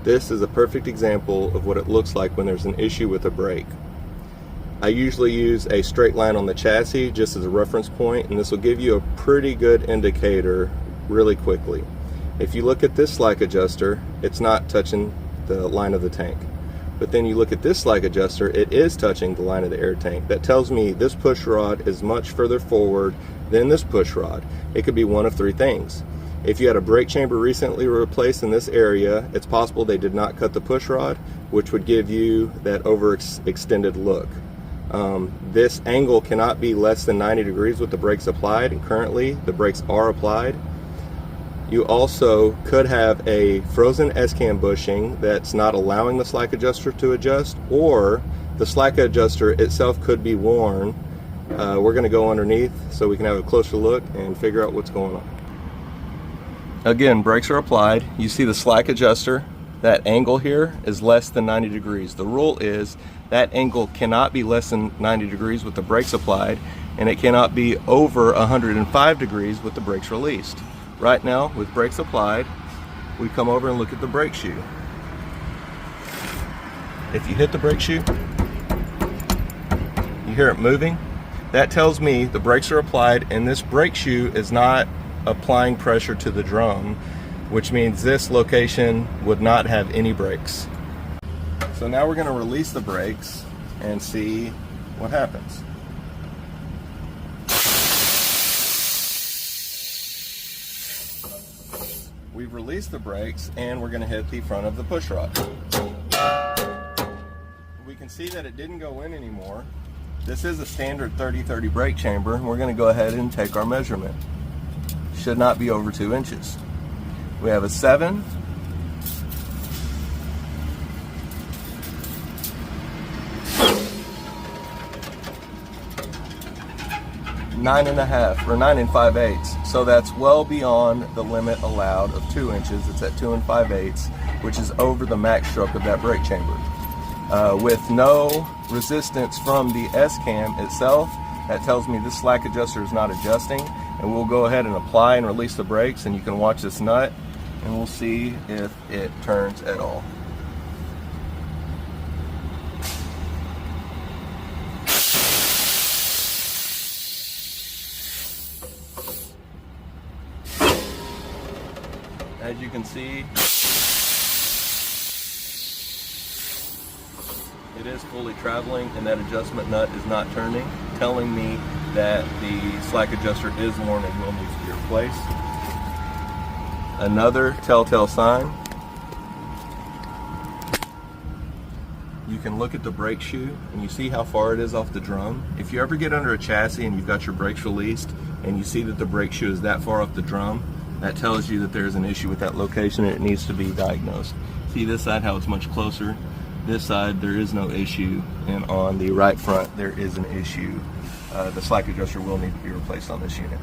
This is a perfect example of what it looks like when there's an issue with a brake. I usually use a straight line on the chassis just as a reference point, and this will give you a pretty good indicator really quickly. If you look at this slack adjuster, it's not touching the line of the tank. But then you look at this slack adjuster, it is touching the line of the air tank. That tells me this push rod is much further forward than this push rod. It could be one of three things. If you had a brake chamber recently replaced in this area, it's possible they did not cut the push rod, which would give you that overextended look. This angle cannot be less than 90 degrees with the brakes applied, and currently the brakes are applied. You also could have a frozen S-cam bushing that's not allowing the slack adjuster to adjust, or the slack adjuster itself could be worn. We're going to go underneath so we can have a closer look and figure out what's going on. Again, brakes are applied. You see the slack adjuster. That angle here is less than 90 degrees. The rule is that angle cannot be less than 90 degrees with the brakes applied, and it cannot be over 105 degrees with the brakes released. Right now, with brakes applied, we come over and look at the brake shoe. If you hit the brake shoe, you hear it moving. That tells me the brakes are applied, and this brake shoe is not applying pressure to the drum, which means this location would not have any brakes. So now we're going to release the brakes and see what happens. We've released the brakes and we're going to hit the front of the push rod. We can see that it didn't go in anymore. This is a standard 30-30 brake chamber, and we're going to go ahead and take our measurement. Should not be over 2 inches. We have a 7, nine and a half, or 9 5/8. So that's well beyond the limit allowed of 2 inches. It's at 2 5/8, which is over the max stroke of that brake chamber. With no resistance from the S-cam itself, that tells me this slack adjuster is not adjusting, and we'll go ahead and apply and release the brakes, and you can watch this nut and we'll see if it turns at all. As you can see, it is fully traveling, and that adjustment nut is not turning, telling me that the slack adjuster is worn and will need to be replaced. Another telltale sign, you can look at the brake shoe and you see how far it is off the drum. If you ever get under a chassis and you've got your brakes released and you see that the brake shoe is that far off the drum, that tells you that there's an issue with that location and it needs to be diagnosed. See this side how it's much closer? This side there is no issue, and on the right front there is an issue. The slack adjuster will need to be replaced on this unit.